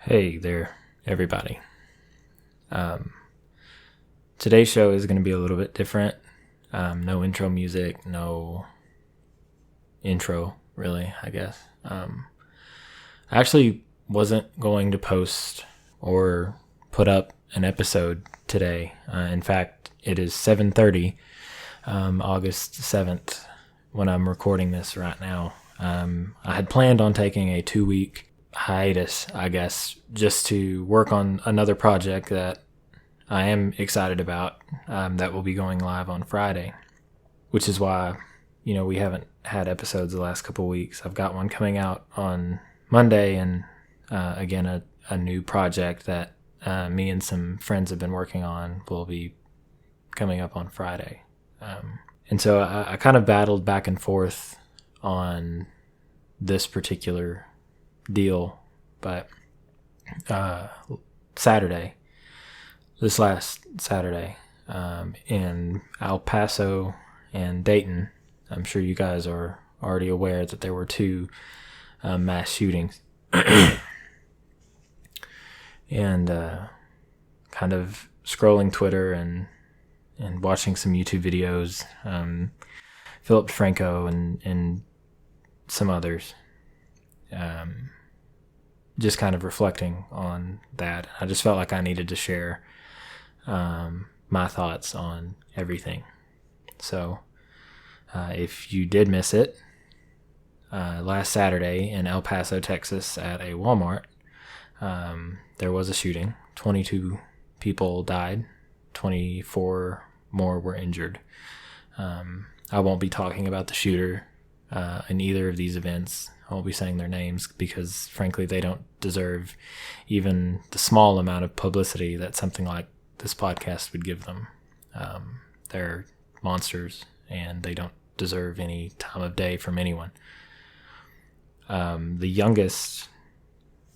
Hey there, everybody. Um, Today's show is going to be a little bit different. No intro music, no intro, really, I guess. I actually wasn't going to post or put up an episode today. In fact, it is 7:30, August 7th, when I'm recording this right now. I had planned on taking a 2-week hiatus, I guess, just to work on another project that I am excited about, that will be going live on Friday, which is why, we haven't had episodes the last couple of weeks. I've got one coming out on Monday and, again, a new project that me and some friends have been working on will be coming up on Friday. And so I kind of battled back and forth on this particular deal, but this last Saturday, in El Paso and Dayton, I'm sure you guys are already aware that there were two mass shootings. And kind of scrolling Twitter and watching some YouTube videos, Philip DeFranco and some others, just kind of reflecting on that. I just felt like I needed to share my thoughts on everything. So if you did miss it, last Saturday in El Paso, Texas, at a Walmart, there was a shooting. 22 people died, 24 more were injured. I won't be talking about the shooter in either of these events. I won't be saying their names because, frankly, they don't deserve even the small amount of publicity that something like this podcast would give them. They're monsters, and they don't deserve any time of day from anyone. The youngest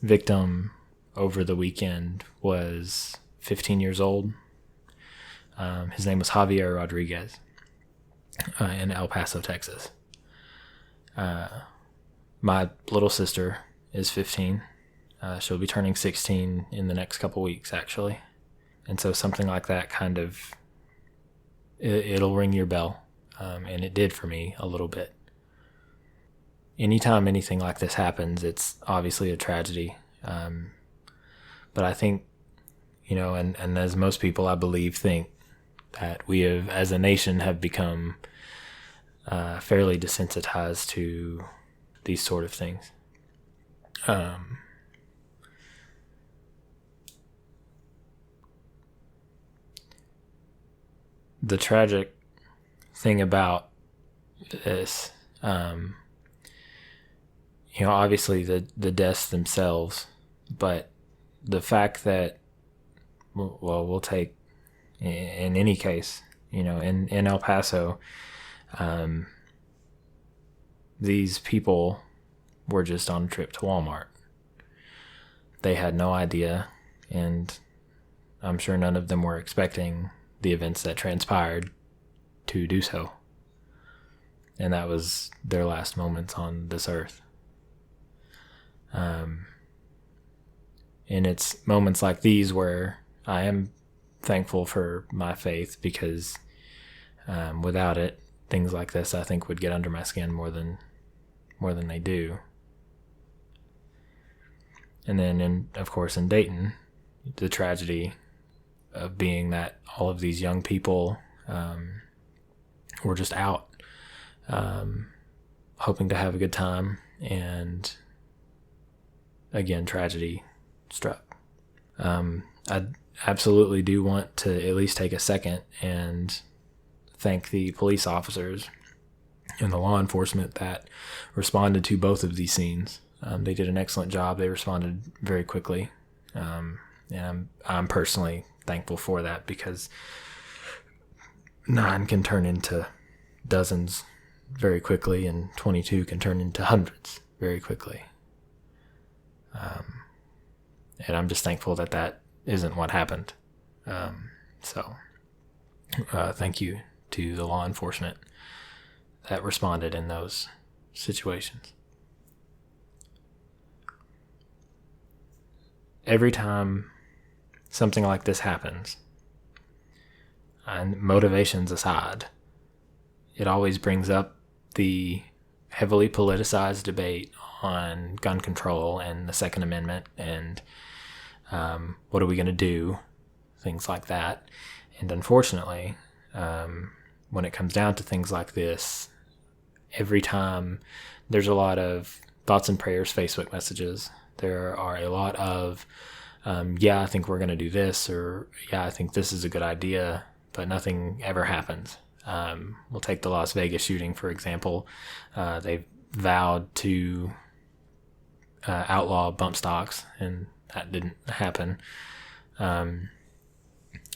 victim over the weekend was 15 years old. His name was Javier Rodriguez, in El Paso, Texas. My little sister is 15. She'll be turning 16 in the next couple weeks, actually. And so something like that kind of, it'll ring your bell. And it did for me a little bit. Anytime anything like this happens, it's obviously a tragedy. But I think, and as most people, I believe, think that we have, as a nation, have become fairly desensitized to these sort of things. The tragic thing about this, obviously the deaths themselves, but the fact that, we'll take, in any case, in El Paso, these people were just on a trip to Walmart. They had no idea, and I'm sure none of them were expecting the events that transpired to do so. And that was their last moments on this earth. And it's moments like these where I am thankful for my faith, because without it, things like this, I think, would get under my skin more than they do. And then, of course, in Dayton, the tragedy of being that all of these young people were just out, hoping to have a good time, and again, tragedy struck. I absolutely do want to at least take a second and thank the police officers and the law enforcement that responded to both of these scenes. They did an excellent job. They responded very quickly. And I'm personally thankful for that, because 9 can turn into dozens very quickly, and 22 can turn into hundreds very quickly. And I'm just thankful that isn't what happened. So thank you to the law enforcement that responded in those situations. every time something like this happens, and motivations aside, it always brings up the heavily politicized debate on gun control and the Second Amendment and what are we going to do, things like that. And unfortunately, when it comes down to things like this, every time there's a lot of thoughts and prayers Facebook messages. There are a lot of, I think we're going to do this, or yeah, I think this is a good idea, but nothing ever happens. We'll take the Las Vegas shooting, for example. They vowed to outlaw bump stocks, and that didn't happen.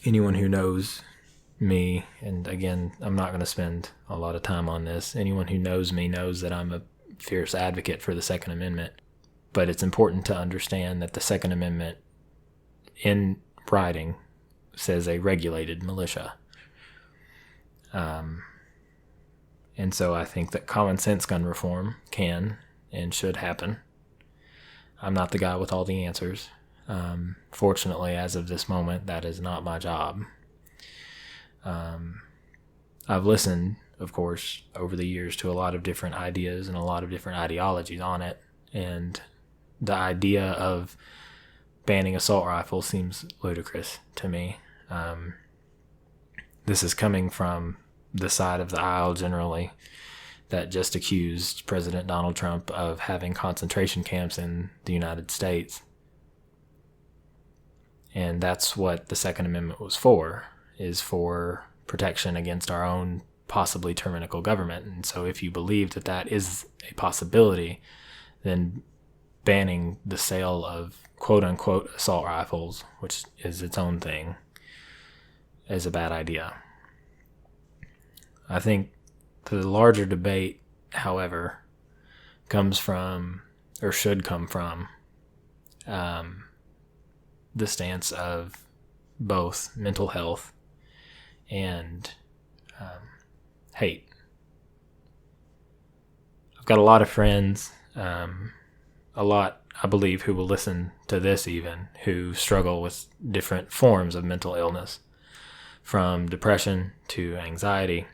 Anyone who knows me, and again, I'm not going to spend a lot of time on this, anyone who knows me knows that I'm a fierce advocate for the Second Amendment, but it's important to understand that the Second Amendment in writing says a regulated militia. And so I think that common sense gun reform can and should happen. I'm not the guy with all the answers. Fortunately, as of this moment, that is not my job. I've listened, of course, over the years to a lot of different ideas and a lot of different ideologies on it. And the idea of banning assault rifles seems ludicrous to me. This is coming from the side of the aisle generally that just accused President Donald Trump of having concentration camps in the United States. And that's what the Second Amendment was for, is for protection against our own possibly tyrannical government. And so if you believe that that is a possibility, then banning the sale of quote-unquote assault rifles, which is its own thing, is a bad idea. I think the larger debate, however, comes from, or should come from, the stance of both mental health and hate. I've got a lot of friends, a lot, I believe, who will listen to this even, who struggle with different forms of mental illness, from depression to anxiety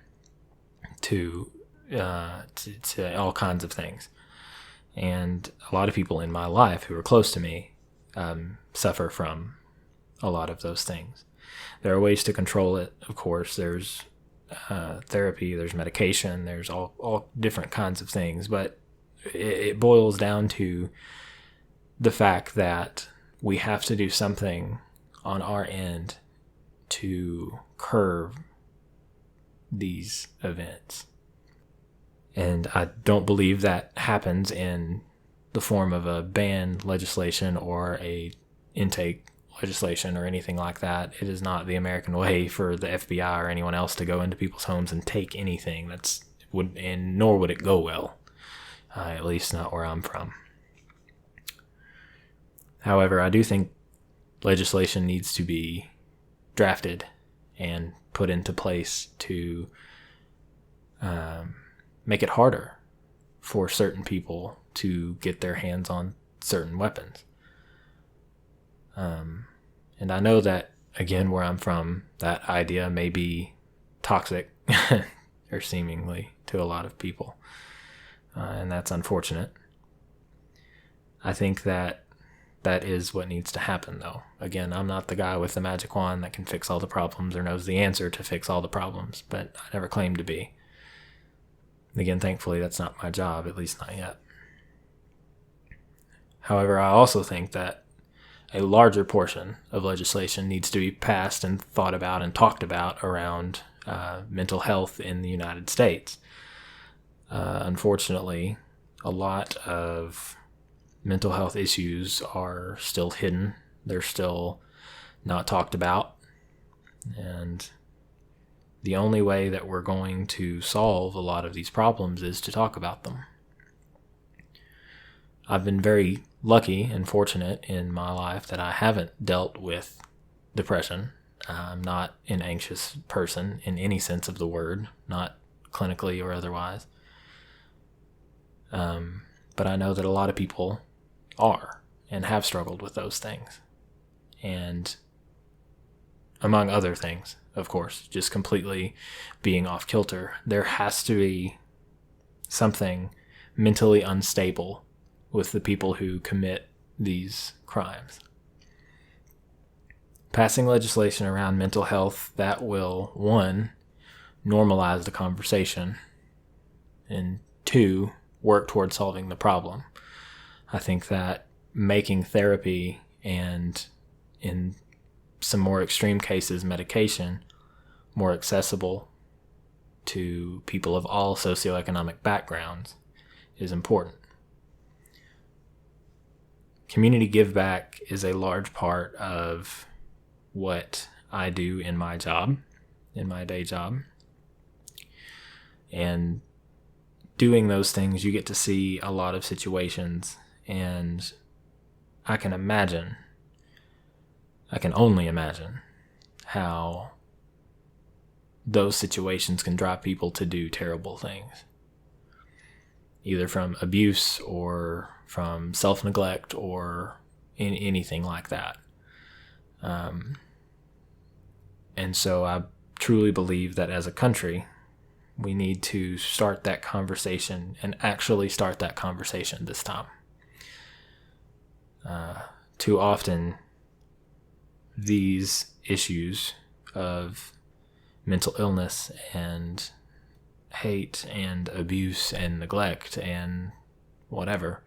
to all kinds of things. And a lot of people in my life who are close to me suffer from a lot of those things. There are ways to control it, of course. There's therapy, there's medication, there's all different kinds of things, but it boils down to the fact that we have to do something on our end to curb these events. And I don't believe that happens in the form of a ban legislation or a intake legislation or anything like that. It is not the American way for the FBI or anyone else to go into people's homes and take anything. Nor would it go well, at least not where I'm from. However, I do think legislation needs to be drafted and put into place to make it harder for certain people to get their hands on certain weapons. And I know that, again, where I'm from, that idea may be toxic, or seemingly, to a lot of people. And that's unfortunate. I think that is what needs to happen, though. Again, I'm not the guy with the magic wand that can fix all the problems or knows the answer to fix all the problems, but I never claimed to be. Again, thankfully, that's not my job, at least not yet. However, I also think that a larger portion of legislation needs to be passed and thought about and talked about around mental health in the United States. Unfortunately, a lot of mental health issues are still hidden. They're still not talked about. And the only way that we're going to solve a lot of these problems is to talk about them. I've been very lucky and fortunate in my life that I haven't dealt with depression. I'm not an anxious person in any sense of the word, not clinically or otherwise. But I know that a lot of people are and have struggled with those things. and among other things, of course, just completely being off kilter. There has to be something mentally unstable with the people who commit these crimes. Passing legislation around mental health that will, 1, normalize the conversation, and 2, work toward solving the problem. I think that making therapy and, in some more extreme cases, medication, more accessible to people of all socioeconomic backgrounds is important. Community give back is a large part of what I do in my job, in my day job. And doing those things, you get to see a lot of situations, and I can only imagine how those situations can drive people to do terrible things, either from abuse or from self-neglect or anything like that. And so I truly believe that as a country, we need to start that conversation and actually start that conversation this time. Too often, these issues of mental illness and hate and abuse and neglect and whatever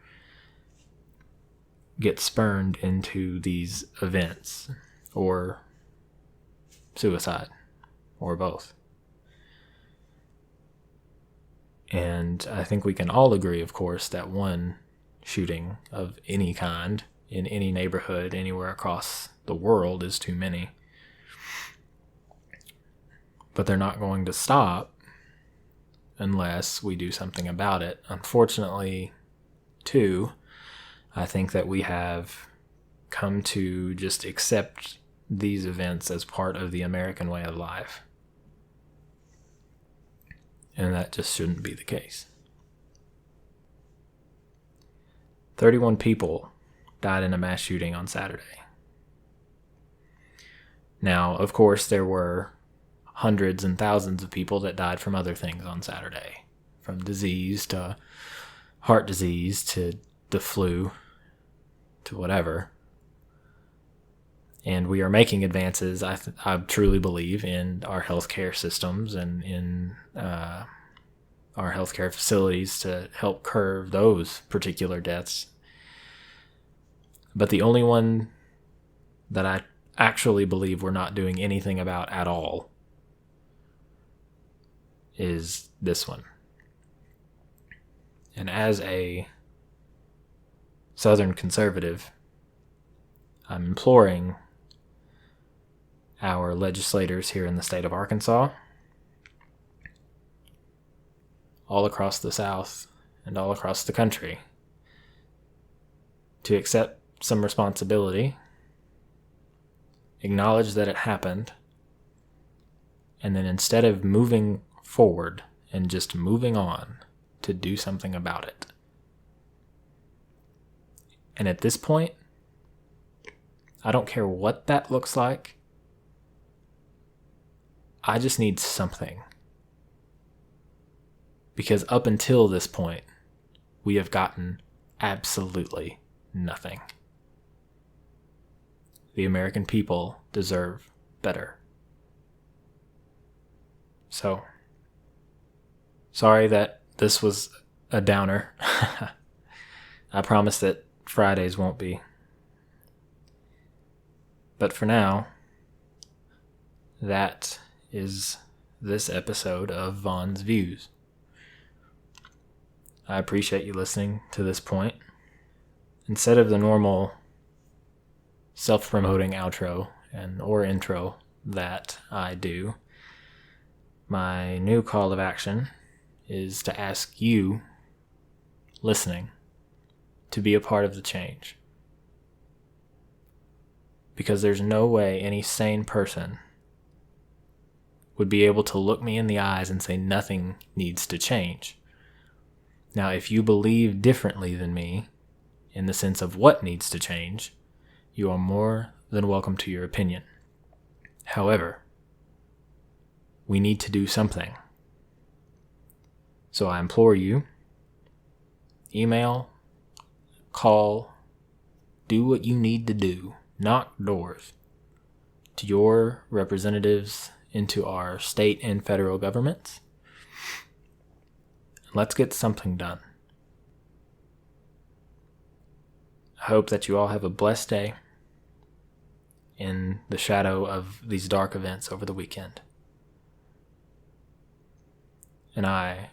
get spurned into these events or suicide or both. And I think we can all agree, of course, that one shooting of any kind in any neighborhood anywhere across the world is too many. But they're not going to stop unless we do something about it. Unfortunately, too, I think that we have come to just accept these events as part of the American way of life. And that just shouldn't be the case. 31 people died in a mass shooting on Saturday. Now, of course, there were hundreds and thousands of people that died from other things on Saturday, from disease to heart disease to the flu to whatever. And we are making advances, I truly believe, in our healthcare systems and in our healthcare facilities to help curb those particular deaths. But the only one that I actually believe we're not doing anything about at all is this one. And as a Southern conservative, I'm imploring our legislators here in the state of Arkansas, all across the South and all across the country, to accept some responsibility, acknowledge that it happened, and then instead of moving forward and just moving on, to do something about it. And at this point, I don't care what that looks like. I just need something. Because up until this point, we have gotten absolutely nothing. The American people deserve better. So, sorry that this was a downer. I promise that Fridays won't be. But for now, that is this episode of Vaughn's Views. I appreciate you listening to this point. Instead of the normal self-promoting outro or intro that I do, my new call of action is to ask you, listening, to be a part of the change. Because there's no way any sane person would be able to look me in the eyes and say nothing needs to change. Now, if you believe differently than me, in the sense of what needs to change, you are more than welcome to your opinion. However, we need to do something. So I implore you, email, call, do what you need to do, knock doors to your representatives into our state and federal governments. Let's get something done. I hope that you all have a blessed day in the shadow of these dark events over the weekend. And I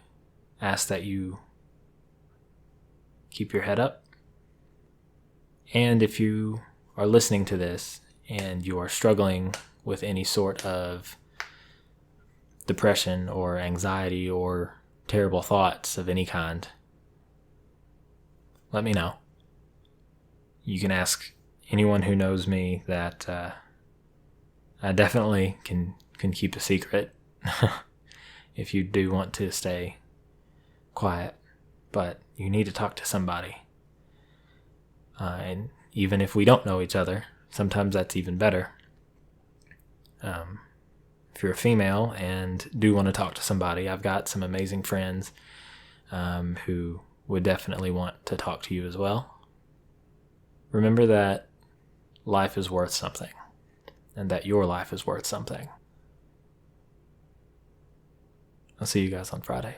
ask that you keep your head up. And if you are listening to this and you are struggling with any sort of depression or anxiety or terrible thoughts of any kind, let me know. You can ask anyone who knows me that I definitely can keep a secret if you do want to stay quiet, but you need to talk to somebody. And even if we don't know each other, sometimes that's even better. If you're a female and do want to talk to somebody, I've got some amazing friends who would definitely want to talk to you as well. Remember that life is worth something, and that your life is worth something. I'll see you guys on Friday.